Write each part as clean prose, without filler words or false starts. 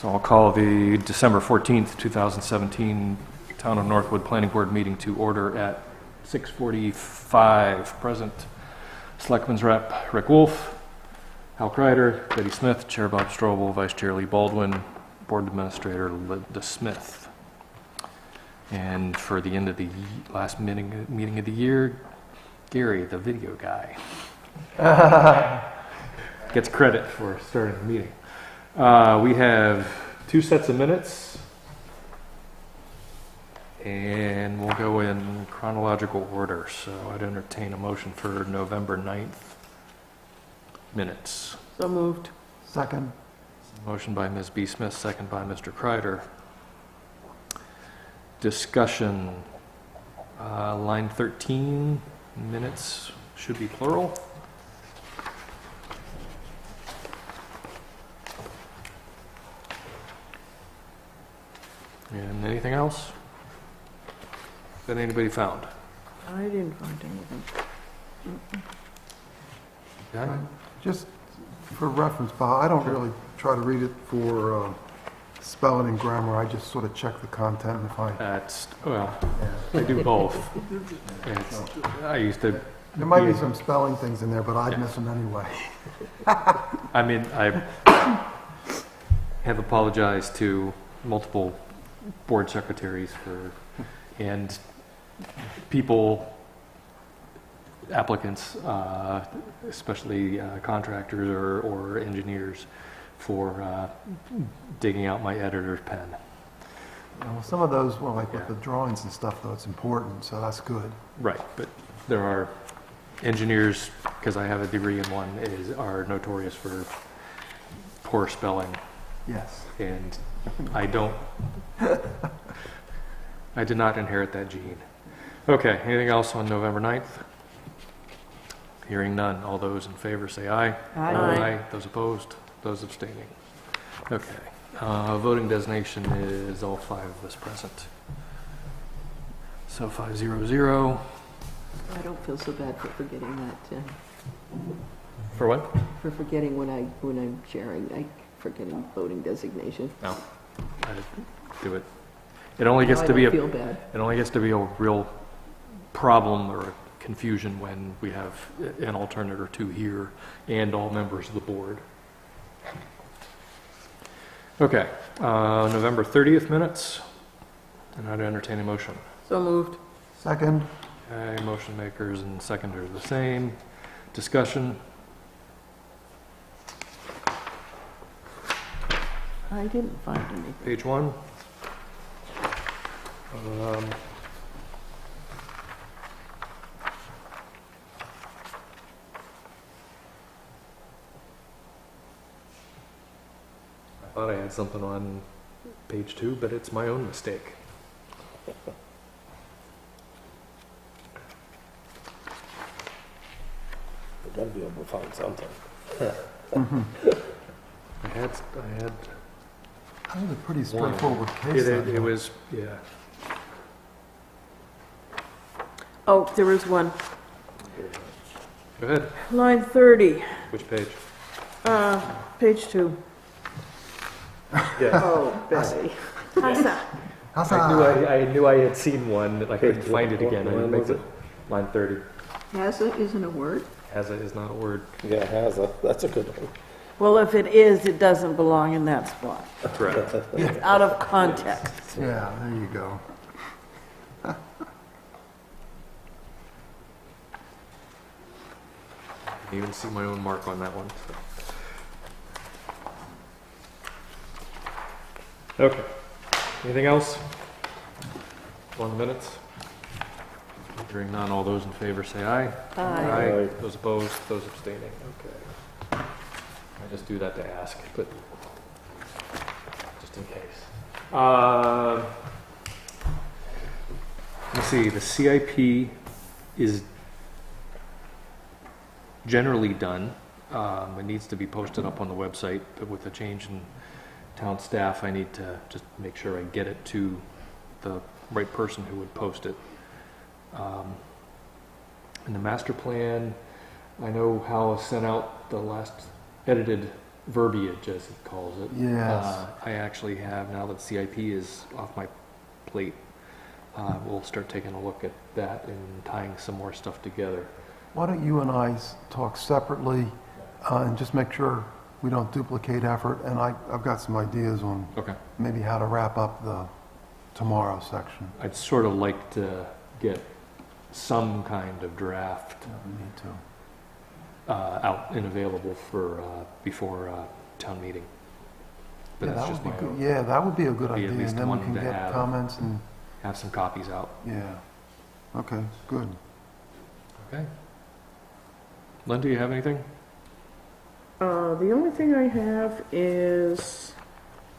So I'll call the December 14th, 2017 Town of Northwood Planning Board meeting to order at 6:45. Present, Selectmen's Rep Rick Wolf, Hal Kreider, Betty Smith, Chair Bob Strobel, Vice Chair Lee Baldwin, Board Administrator Linda Smith. And for the end of the last meeting of the year, Gary, the video guy, gets credit for starting the meeting. We have 2 sets of minutes, and we'll go in chronological order. So I'd entertain a motion for November 9th minutes. So moved. Second. Motion by Ms. B. Smith, second by Mr. Kreider. Discussion. Line 13, minutes should be plural. And anything else that anybody found? I didn't find anything. Okay. Just for reference, Bob, I don't really try to read it for spelling and grammar. I just sort of check the content and if I... I do both. I used to... There might be some spelling things in there, but I'd miss them anyway. I mean, I have apologized to multiple board secretaries and people, applicants, especially contractors or engineers, for digging out my editor's pen. Well, some of those, well, like with the drawings and stuff, though, it's important, so that's good. Right, but there are engineers, because I have a degree in one, are notorious for poor spelling. Yes. And I did not inherit that gene. Okay, anything else on November 9th? Hearing none. All those in favor say aye. Aye. Those opposed? Those abstaining? Okay. Voting designation is all 5 of us present. So 5-0-0. I don't feel so bad for forgetting that. For what? For forgetting when I'm sharing, forgetting voting designation. No. I do it. It only gets to be I don't feel bad. It only gets to be a real problem or a confusion when we have an alternate or 2 here and all members of the board. Okay, November 30th minutes, and I'd entertain a motion. So moved. Second. Okay, motion makers and seconders the same. Discussion. I didn't find anything. Page 1. I thought I had something on page 2, but it's my own mistake. You gotta be able to find something. I had. That was a pretty straightforward case. It was, yeah. Oh, there is one. Go ahead. Line 30, Which page? page 2. Yeah. Oh, Betty. How's that? How's I knew I had seen one. I couldn't find it again. I Line didn't make was it. it? Line 30. Hazza isn't a word? Hazza is not a word. Yeah, that's a good one. Well, if it is, it doesn't belong in that spot. Correct. It's out of context. Yeah, there you go. I didn't even see my own mark on that one. Okay. Anything else on the minutes? Hearing none, all those in favor say aye. Aye. Those opposed, those abstaining. Okay. I just do that to ask, but in case. Let's see, the CIP is generally done. It needs to be posted up on the website, but with the change in town staff, I need to just make sure I get it to the right person who would post it. And the master plan, I know Hal has sent out the last edited verbiage, as it calls it. Yes. I actually have, now that CIP is off my plate, we'll start taking a look at that and tying some more stuff together. Why don't you and I talk separately and just make sure we don't duplicate effort? And I've got some ideas on Okay. maybe how to wrap up the tomorrow section. I'd sort of like to get some kind of draft We need to. out and available for before town meeting. But Yeah, that's that just would be my good. Yeah, that would be a good Be at idea. least And then we one can to get have. comments and, have some copies out. yeah. Okay, good. Okay. Lynn, do you have anything? The only thing I have is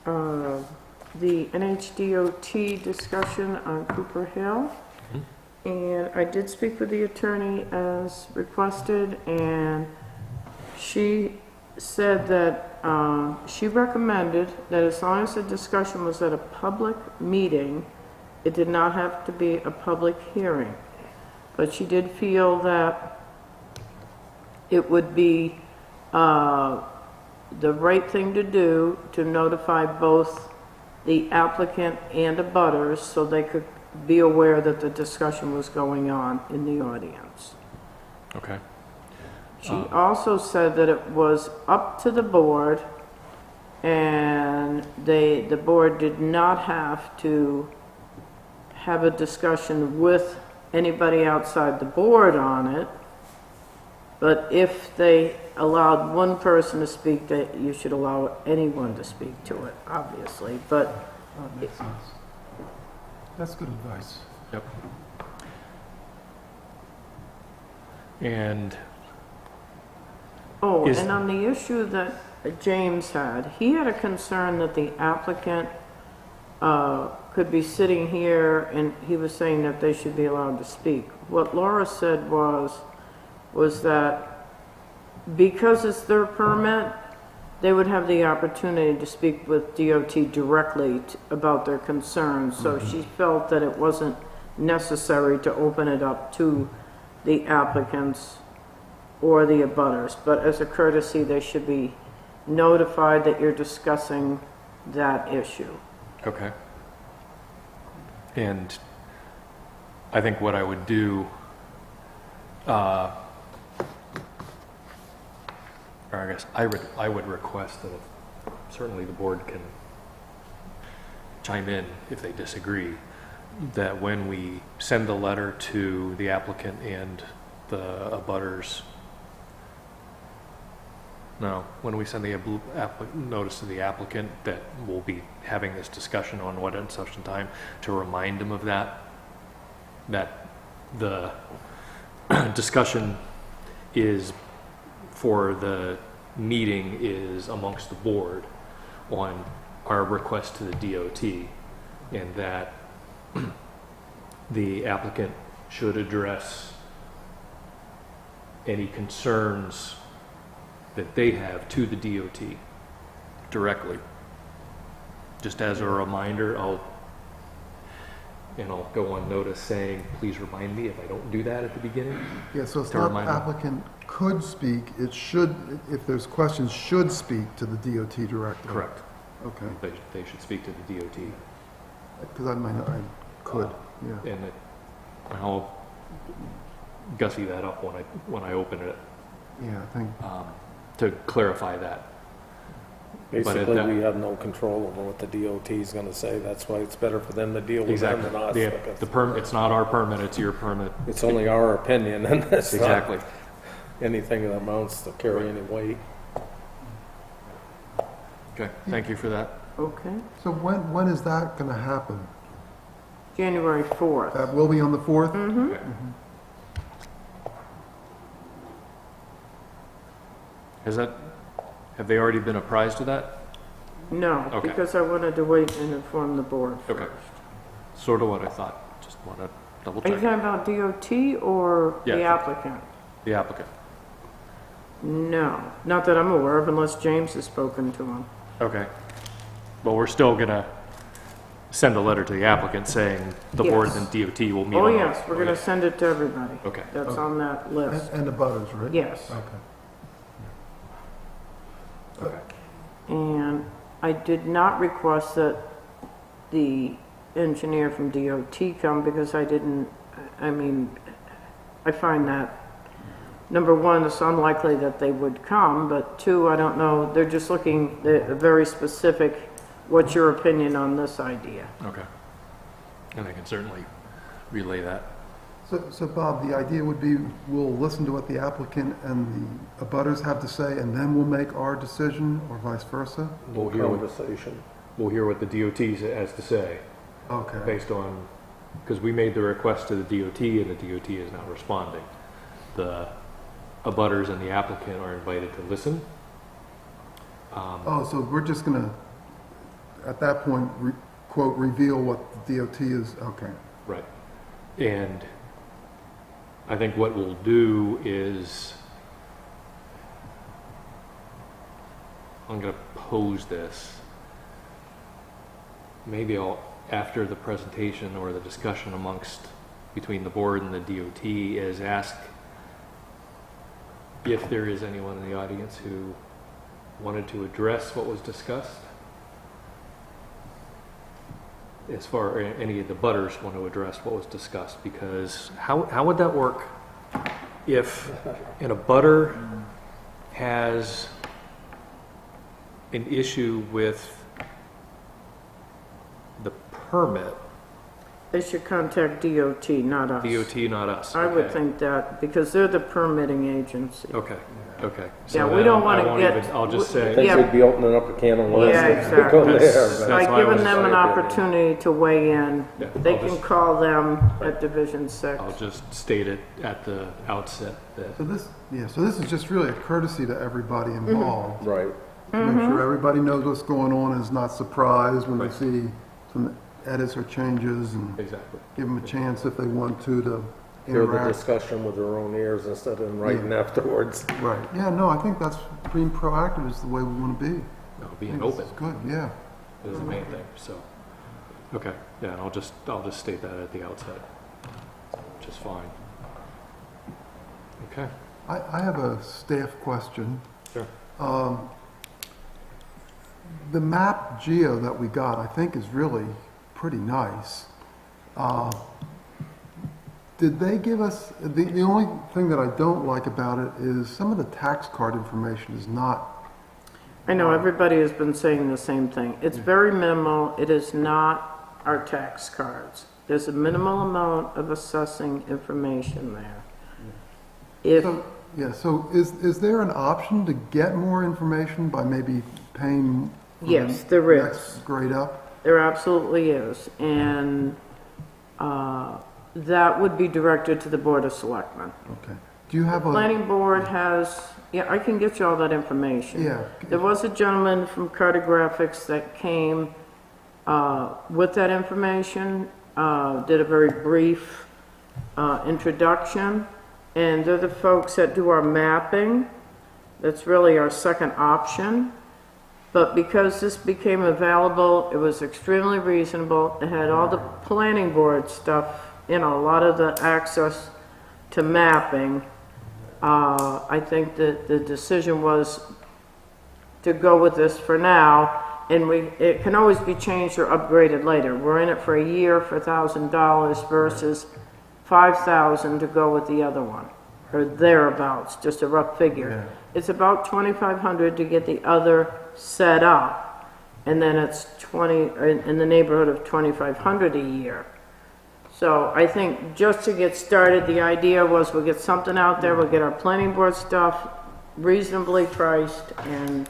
the NHDOT discussion on Cooper Hill. And I did speak with the attorney as requested, and she said that she recommended that as long as the discussion was at a public meeting, it did not have to be a public hearing. But she did feel that it would be the right thing to do to notify both the applicant and abutters so they could be aware that the discussion was going on in the audience. Okay. She also said that it was up to the board, and the board did not have to have a discussion with anybody outside the board on it. But if they allowed one person to speak, that you should allow anyone to speak to it, obviously. But That makes sense. That's good advice. Yep. And oh, Is- and on the issue that James had, he had a concern that the applicant could be sitting here, and he was saying that they should be allowed to speak. What Laura said was that because it's their permit, they would have the opportunity to speak with DOT directly about their concerns. So she felt that it wasn't necessary to open it up to the applicants or the abutters. But as a courtesy, they should be notified that you're discussing that issue. okay. And I think what I would do, or I guess I would request that certainly the board can chime in if they disagree, that when we send the letter to the applicant and the abutters, no, when we send the notice to the applicant that we'll be having this discussion on what and such and time, to remind them of that the discussion is for the meeting is amongst the board on our request to the DOT, and that the applicant should address any concerns that they have to the DOT directly. Just as a reminder, I'll go on notice saying, please remind me if I don't do that at the beginning. Yeah, so it's To not remind them. applicant could speak, it should, if there's questions, should speak to the DOT directly. Correct. Okay, They should speak to the DOT. because I could, yeah. And I'll gussy that up when I open it, Yeah, I think, to clarify that. But Basically, that- we have no control over what the DOT is gonna say. That's why it's better for them to deal with them Exactly. than us. Like The permit, it's not our permit, it's your permit. It's only our opinion, and it's not Exactly. anything that amounts to carry any weight. Okay, thank you for that. Okay? so when is that gonna happen? January 4th. That will be on the 4th? Mm-hmm. Okay. Have they already been apprised of that? No, Okay. because I wanted to wait and inform the board Okay. first. Sort of what I thought. Just want to double Are you check. talking about DOT or the Yeah. applicant? The applicant. No, not that I'm aware of unless James has spoken to him. Okay. But we're still going to send a letter to the applicant saying the board Yes. and DOT will meet Oh, on. yes, we're gonna send it to everybody. Okay. That's on that list. And the butters, right? Yes. Okay. Okay. And I did not request that the engineer from DOT come because I didn't, I mean, I find that, number one, it's unlikely that they would come, but two, I don't know, they're just looking, they're very specific, what's your opinion on this idea? Okay. And I can certainly relay that. So Bob, the idea would be we'll listen to what the applicant and the abutters have to say, and then we'll make our decision, or vice versa? We'll hear what the DOT has to say Okay. based on, because we made the request to the DOT and the DOT is not responding. The abutters and the applicant are invited to listen. Oh, so we're just gonna, at that point, quote, reveal what the DOT is, okay. Right. And I think what we'll do is, I'm going to pose this. Maybe I'll, after the presentation or the discussion between the board and the DOT, is ask if there is anyone in the audience who wanted to address what was discussed. As far as any of the butters want to address what was discussed, because how would that work if an abutter has an issue with the permit, They should contact DOT, not us. DOT, not us? I would Okay. think that, because they're the permitting agency. Okay, okay. Yeah, we then don't I wanna won't get- even- I'll just I say, think Yeah. we'd be opening up a can of worms. Yeah, if we go exactly. there, That's- but- that's By why I giving was- them an my opinion. opportunity to weigh in, Yeah, they I'll can just- call them at Division 6. I'll just state it at the outset that, So this is just really a courtesy to everybody involved. Right. To make sure everybody knows what's going on and is not surprised when they see some edits or changes, and exactly. give them a chance if they want to Hear the interact. discussion with their own ears instead of writing afterwards. Right, yeah, no, I think that's, being proactive is the way we want to be. No, I being think open this is good, yeah. is the main thing, so. Okay, yeah, and I'll just state that at the outset, which is fine. Okay, I have a staff question. sure. The map geo that we got, I think, is really pretty nice. Did they give us, the only thing that I don't like about it is some of the tax card information is not, I know, everybody has been saying the same thing. It's very minimal, it is not our tax cards. There's a minimal amount of assessing information there. If, so, yeah, so is there an option to get more information by maybe paying? for the Yes, there is. next grade up? there absolutely is, and that would be directed to the Board of Selectmen. Okay. Do you have a? Planning Board has, yeah, I can get you all that information. Yeah. There was a gentleman from Cartographics that came with that information, did a very brief introduction, and they're the folks that do our mapping. That's really our second option. But because this became available, it was extremely reasonable. It had all the Planning Board stuff, a lot of the access to mapping. I think that the decision was to go with this for now, and it can always be changed or upgraded later. We're in it for a year for $1,000 versus $5,000 to go with the other one, or thereabouts, just a rough figure. Yeah. It's about $2,500 to get the other set up, and then it's in the neighborhood of $2,500 a year. So I think just to get started, the idea was we'll get something out there, we'll get our planning board stuff reasonably priced, and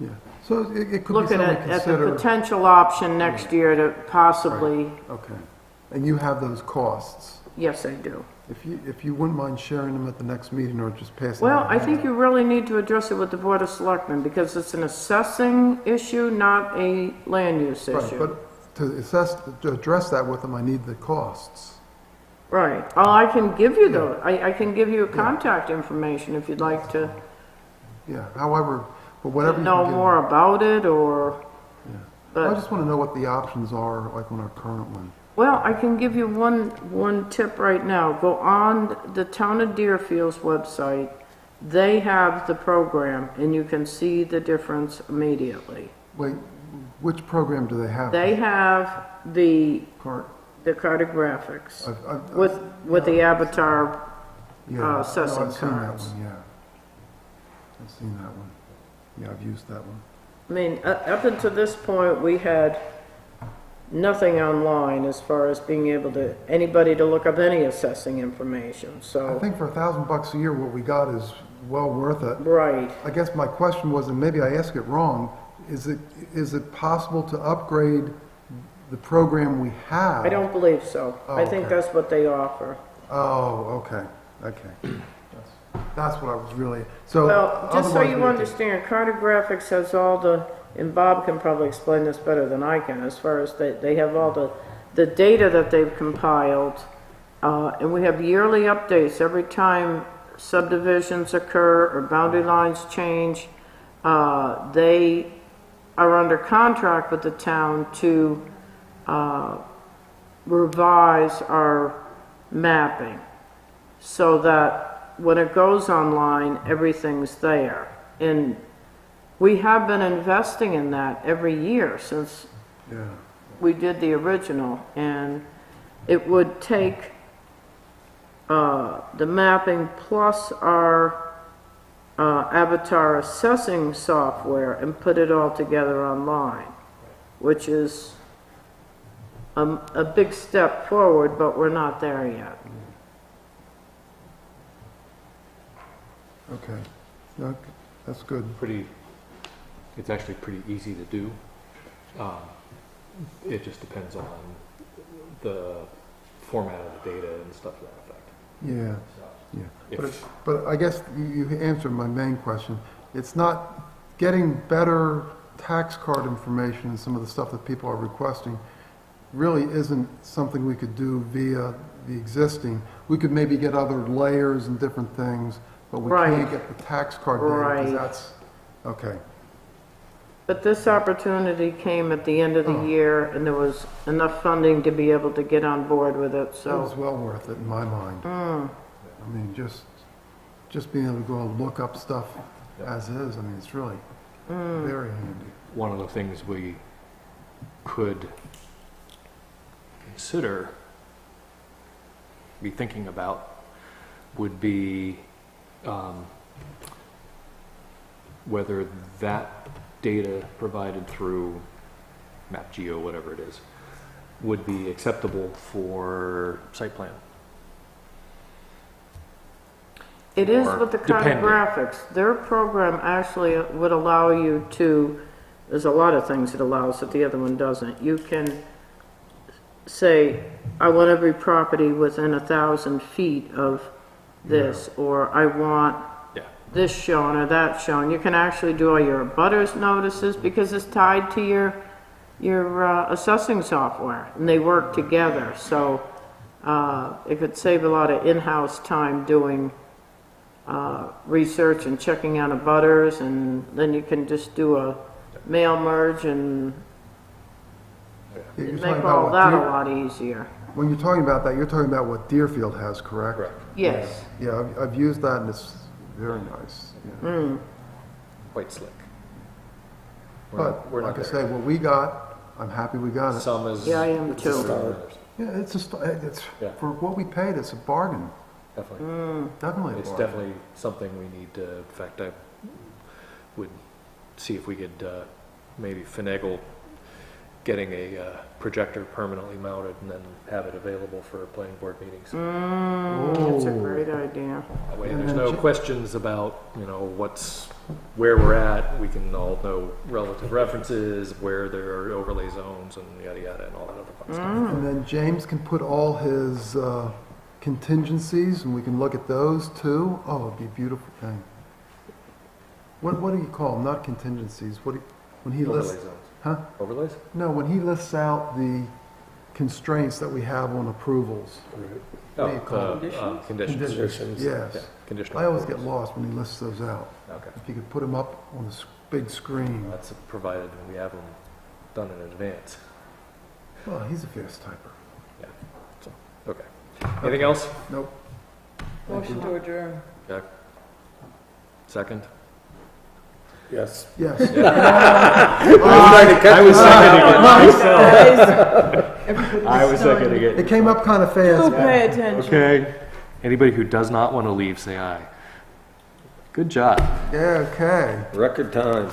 Yeah, so it could be look something at to it as a consider. potential option next year to possibly, Okay, and you have those costs. yes, I do. If you wouldn't mind sharing them at the next meeting or just passing. Well, them I around. think you really need to address it with the Board of Selectmen because it's an assessing issue, not a land use Right, issue. but to address that with them, I need the costs. Right. Oh, I can give you the, I can give you contact information if you'd like to Yeah, however, but whatever you know can give more me. about it or, Yeah. I but, just want to know what the options are, like on our current one. well, I can give you one tip right now. Go on the Town of Deerfield's website. They have the program and you can see the difference immediately. Wait, which program do they have? They have the Cart? cartographics I've- with the avatar. yeah, no, assessing I've seen that cards. one, yeah. I've seen that one. Yeah, I've used that one. I mean, up until this point, we had nothing online as far as being able to, anybody to look up any assessing information, I so, think for $1,000 a year, what we got is well worth it. right. I guess my question was, and maybe I asked it wrong, is it possible to upgrade the program we have? I don't believe so. Oh, I think okay. that's what they offer. Oh, okay. That's what I was really, so. Well, just so otherwise you we have to- understand, cartographics has all the, and Bob can probably explain this better than I can, as far as they have all the data that they've compiled, and we have yearly updates every time subdivisions occur or boundary lines change. They are under contract with the town to revise our mapping so that when it goes online, everything's there. And we have been investing in that every year since Yeah, we did the original. And it would take the mapping plus our avatar assessing software and put it all together online, which is a big step forward, but we're not there yet. okay. Okay, that's good. It's actually pretty easy to do. It just depends on the format of the data and stuff to that effect. Yeah, yeah. If- But I guess you answered my main question. It's not getting better tax card information and some of the stuff that people are requesting really isn't something we could do via the existing. We could maybe get other layers and different things, but we Right. can't get the tax card data, 'cause Right. that's, okay. But this opportunity came at the end of the Oh. year, and there was enough funding to be able to get on board with it, It was so. well worth it in my mind. I mean, just being able to go and look up stuff as is, I mean, it's really very handy. One of the things we could consider, be thinking about, would be whether that data provided through MapGeo, whatever it is, would be acceptable for site plan. It is Or with the depending. cartographics. Their program actually would allow you to, there's a lot of things it allows that the other one doesn't. You can say, I want every property within 1,000 feet of this, or I want Yeah. this shown or that shown. You can actually do all your butters notices because it's tied to your assessing software, and they work together. So it could save a lot of in-house time doing research and checking on butters, and then you can just do a mail merge and Yeah, you're talking make about all what that a Deer- lot easier. When you're talking about that, you're talking about what Deerfield has, correct? Correct. Yes. Yeah, I've used that and it's very nice. yeah. Quite slick. But, we're not like I there. say, what we got, I'm happy we got it. Some is. Yeah, I am it's a too. start. Yeah, it's, Yeah. for what we paid, it's a bargain, Definitely. definitely a It's bargain. definitely something we need to, in fact, I would see if we could maybe finagle getting a projector permanently mounted and then have it available for planning board meetings. That's a Oh. great idea. That way And there's then no ju- questions about, where we're at. We can all know relative references, where there are overlay zones and yada yada and all that other fun stuff. And then James can put all his contingencies, and we can look at those too. Oh, it'd be a beautiful thing. What do you call them? Not contingencies. When he Overlay lists, zones. huh? Overlays? No, when he lists out the constraints that we have on approvals. What do you call Conditions. Conditions. Yes. Yeah, conditional. I always get approvals. lost when he lists those out. Okay. If you could put them up on the big screen. That's provided we have them done in advance. Well, he's a fast typer. Yeah. So, okay. Anything else? Nope. Motion to adjourn. Okay. Second? Yes. Yes. I was seconding it myself. I was seconding It it. came up kind of Who fast. pay attention? Okay. Anybody who does not want to leave, say aye. Good job. Yeah, okay. Record time.